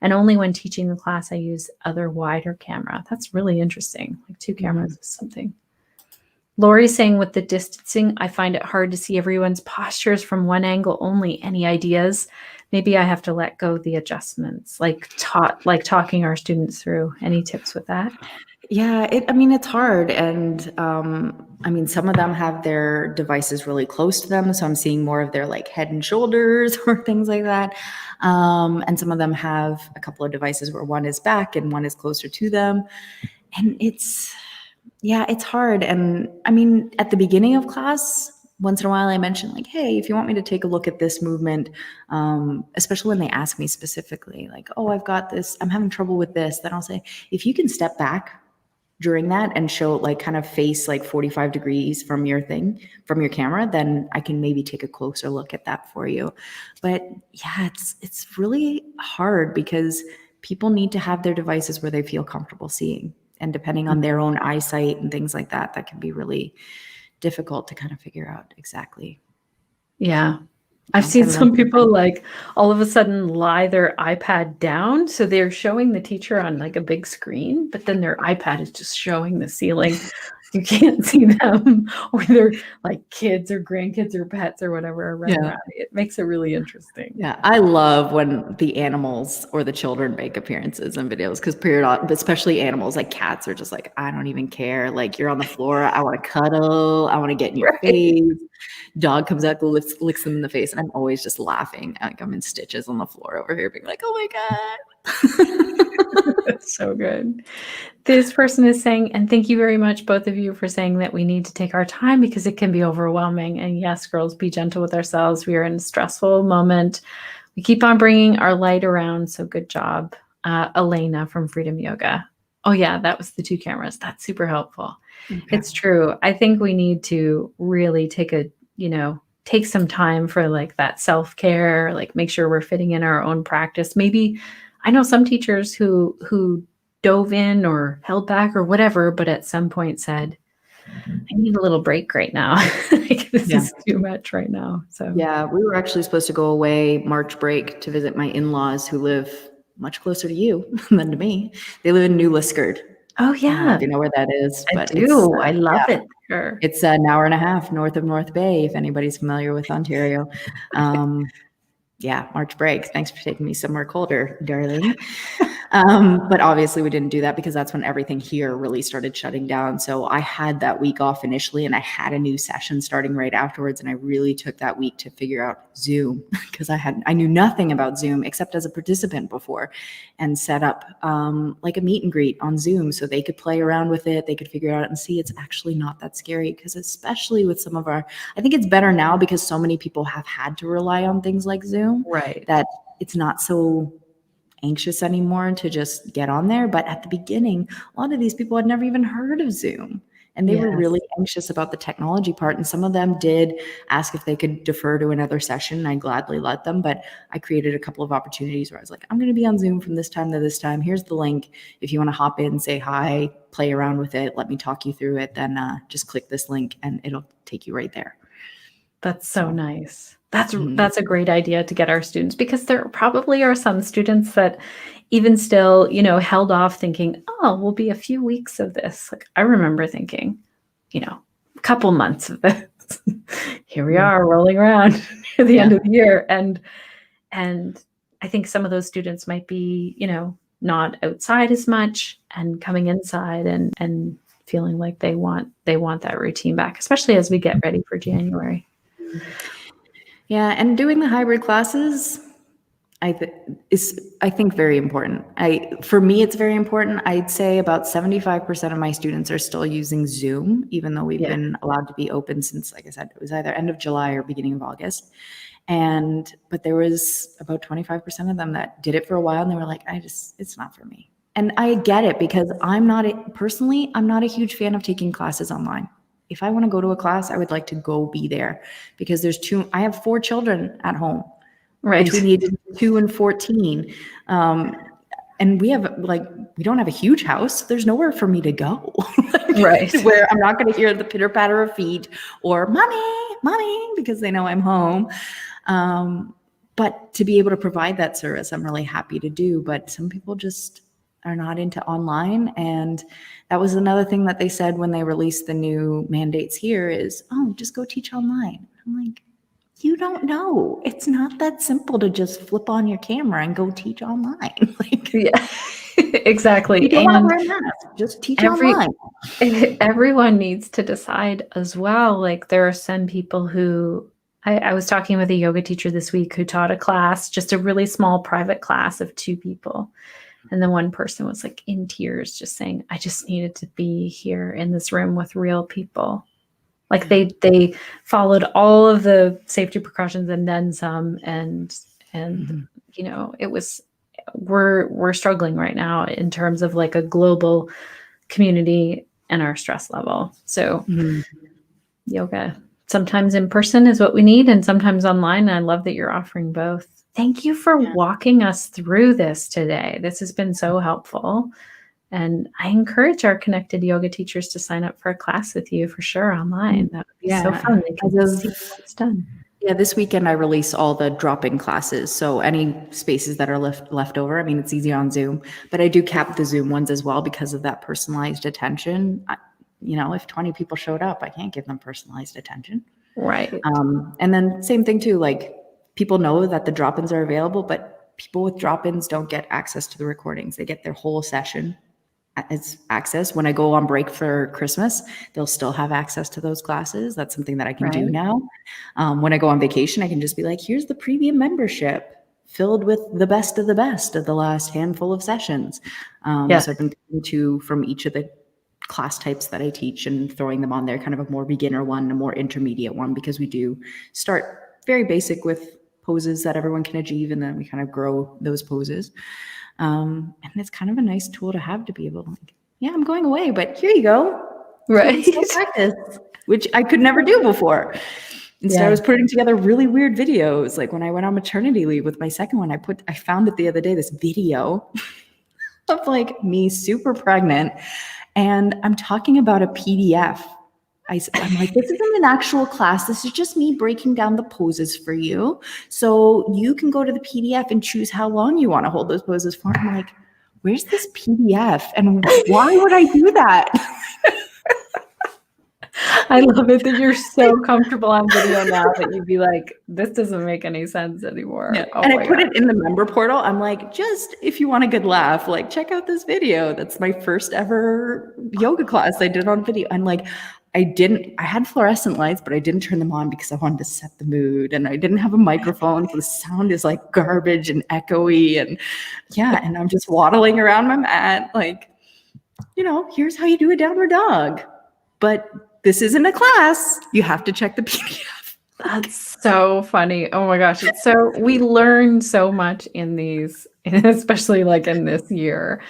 and only when teaching the class, I use other wider camera. That's really interesting. Like 2 cameras is something. Lori's saying with the distancing, I find it hard to see everyone's postures from one angle only. Any ideas? Maybe I have to let go the adjustments, like talking our students through. Any tips with that? Yeah, it's hard. And some of them have their devices really close to them. So I'm seeing more of their like head and shoulders or things like that. And some of them have a couple of devices where one is back and one is closer to them. And it's hard. And at the beginning of class, once in a while I mention like, hey, if you want me to take a look at this movement, especially when they ask me specifically, like, oh, I've got this, I'm having trouble with this, then I'll say, if you can step back during that and show like kind of face like 45 degrees from your camera, then I can maybe take a closer look at that for you. But yeah, it's really hard because people need to have their devices where they feel comfortable seeing. And depending on their own eyesight and things like that, that can be really difficult to kind of figure out exactly. Yeah. I've seen some people like all of a sudden lie their iPad down. So they're showing the teacher on like a big screen, but then their iPad is just showing the ceiling. You can't see them, or they're like kids or grandkids or pets or whatever are running around. It makes it really interesting. Yeah, I love when the animals or the children make appearances in videos because especially animals like cats are just like, I don't even care. Like you're on the floor, I want to cuddle, I want to get in your face. Dog comes out, licks them in the face, and I'm always just laughing. Like I'm in stitches on the floor over here, being like, oh my God. That's so good. This person is saying, and thank you very much, both of you, for saying that we need to take our time because it can be overwhelming. And yes, girls, be gentle with ourselves. We are in a stressful moment. We keep on bringing our light around. So good job, Elena from Freedom Yoga. Oh yeah, that was the 2 cameras. That's super helpful. Okay. It's true. I think we need to really take some time for like that self-care, like make sure we're fitting in our own practice. Maybe I know some teachers who dove in or held back or whatever, but at some point said, I need a little break right now. Like, this is too much right now. So yeah, we were actually supposed to go away March break to visit my in-laws who live much closer to you than to me. They live in New Liskeard. Oh yeah. Do you know where that is? I do. I love it. Sure. It's an hour and a half north of North Bay, if anybody's familiar with Ontario. Yeah, March break. Thanks for taking me somewhere colder, darling. But obviously we didn't do that because that's when everything here really started shutting down. So I had that week off initially and I had a new session starting right afterwards. And I really took that week to figure out Zoom because I knew nothing about Zoom except as a participant before, and set up like a meet and greet on Zoom so they could play around with it. They could figure it out and see it's actually not that scary, because especially with some of I think it's better now because so many people have had to rely on things like Zoom. Right. That it's not so anxious anymore to just get on there. But at the beginning, a lot of these people had never even heard of Zoom, and they were really anxious about the technology part. And some of them did ask if they could defer to another session, and I gladly let them. But I created a couple of opportunities where I was like, I'm going to be on Zoom from this time to this time. Here's the link. If you want to hop in, say hi, play around with it, let me talk you through it, then just click this link and it'll take you right there. That's so nice. That's a great idea to get our students, because there probably are some students that even still, held off thinking, oh, we'll be a few weeks of this. Like, I remember thinking, a couple months of this. Here we are rolling around at the end of the year. And I think some of those students might be, not outside as much and coming inside and feeling like they want that routine back, especially as we get ready for January. Yeah, and doing the hybrid classes, I think very important. For me, it's very important. I'd say about 75% of my students are still using Zoom, even though we've been allowed to be open since, like I said, it was either end of July or beginning of August. But there was about 25% of them that did it for a while and they were like, it's not for me. And I get it, because I'm not a huge fan of taking classes online. If I want to go to a class, I would like to go be there, because I have 4 children at home, right? Between the ages of 2 and 14. And we don't have a huge house. So there's nowhere for me to go, right? Where I'm not going to hear the pitter patter of feet or mommy, because they know I'm home. But to be able to provide that service, I'm really happy to do. But some people just are not into online. And that was another thing that they said when they released the new mandates here is, oh, just go teach online. I'm like, you don't know. It's not that simple to just flip on your camera and go teach online. Exactly. You don't want to wear a mask, just teach online. Everyone needs to decide as well. Like, there are some people who, I was talking with a yoga teacher this week who taught a class, just a really small private class of 2 people. And then one person was like in tears, just saying, I just needed to be here in this room with real people. Like, they followed all of the safety precautions and then some. And it was, we're struggling right now in terms of like a global community and our stress level. So yoga, sometimes in person is what we need, and sometimes online. And I love that you're offering both. Thank you for walking us through this today. This has been so helpful. And I encourage our connected yoga teachers to sign up for a class with you for sure online. That would be so fun. They can see what's done. Yeah, this weekend I release all the drop-in classes. So any spaces that are left over, I mean, it's easy on Zoom, but I do cap the Zoom ones as well because of that personalized attention. If 20 people showed up, I can't give them personalized attention. Right. And then same thing too, like, people know that the drop-ins are available, but people with drop-ins don't get access to the recordings. They get their whole session as access. When I go on break for Christmas, they'll still have access to those classes. That's something that I can do now. When I go on vacation, I can just be like, here's the premium membership. filled with the best of the last handful of sessions. Yeah. So I've been picking two from each of the class types that I teach and throwing them on there, kind of a more beginner one, a more intermediate one, because we do start very basic with poses that everyone can achieve, and then we kind of grow those poses. And it's kind of a nice tool to have to be able to, like, yeah, I'm going away, but here you go. Right. Practice, which I could never do before. Instead, I was putting together really weird videos. Like when I went on maternity leave with my second one, I found it the other day, this video of like me super pregnant, and I'm talking about a PDF. I'm like, this isn't an actual class. This is just me breaking down the poses for you. So you can go to the PDF and choose how long you want to hold those poses for. I'm like, where's this PDF? And why would I do that? I love it that you're so comfortable on video now that you'd be like, this doesn't make any sense anymore. Yeah. Oh And my I put God. it in the member portal. I'm like, just if you want a good laugh, like check out this video. That's my first ever yoga class I did on video. And like, I had fluorescent lights, but I didn't turn them on because I wanted to set the mood, and I didn't have a microphone. So the sound is like garbage and echoey. And yeah, and I'm just waddling around my mat. Like, here's how you do a downward dog, but this isn't a class. You have to check the PDF. That's so funny. Oh my gosh. We learn so much in these, especially like in this year.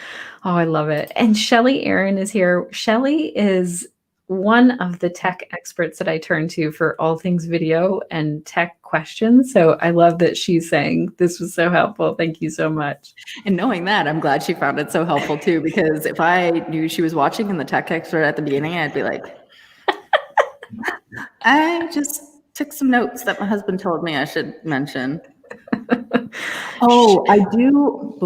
Oh, I love it. And Shelly Aaron is here. Shelly is one of the tech experts that I turn to for all things video and tech questions. So I love that she's saying this was so helpful. Thank you so much. And knowing that, I'm glad she found it so helpful too, because if I knew she was watching and the tech expert at the beginning, I'd be like, I just took some notes that my husband told me I should mention. Oh, I do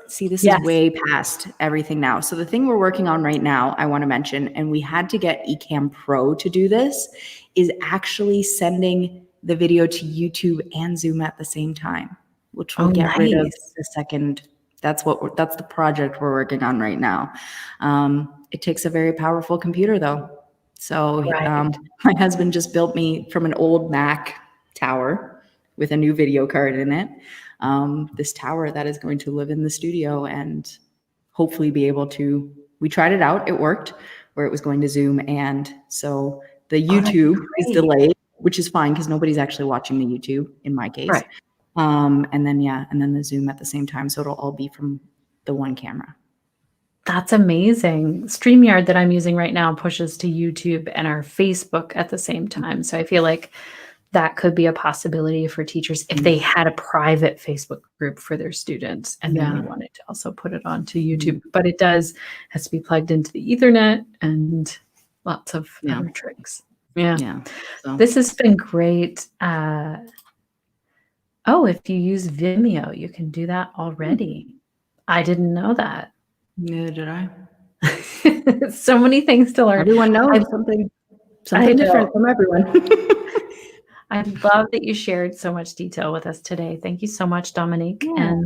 this is way past everything now. So the thing we're working on right now, I want to mention, and we had to get Ecamm Pro to do this, is actually sending the video to YouTube and Zoom at the same time, which will get rid of the second. That's the project we're working on right now. It takes a very powerful computer though. So my husband just built me from an old Mac tower with a new video card in it, this tower that is going to live in the studio and hopefully be able to, we tried it out, it worked, where it was going to Zoom. And so the YouTube is delayed, which is fine because nobody's actually watching the YouTube in my case. Right. And then the Zoom at the same time. So it'll all be from the one camera. That's amazing. StreamYard that I'm using right now pushes to YouTube and our Facebook at the same time. So I feel like that could be a possibility for teachers if they had a private Facebook group for their students and then they wanted to also put it onto YouTube. But it has to be plugged into the Ethernet and lots of other tricks. Yeah. So. This has been great. If you use Vimeo, you can do that already. I didn't know that. Neither did I. So many things to learn. Everyone knows something different from everyone. I love that you shared so much detail with us today. Thank you so much, Dominique. Yeah.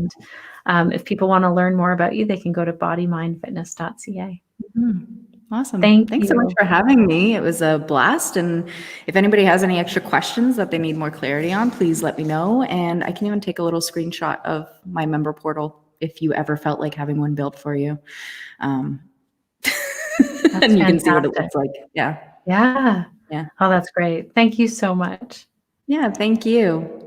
And if people want to learn more about you, they can go to bodymindfitness.ca. Awesome. Thanks so much for having me. It was a blast. And if anybody has any extra questions that they need more clarity on, please let me know. And I can even take a little screenshot of my member portal if you ever felt like having one built for you. And you can see what it looks like. Yeah. Oh, that's great. Thank you so much. Yeah, thank you.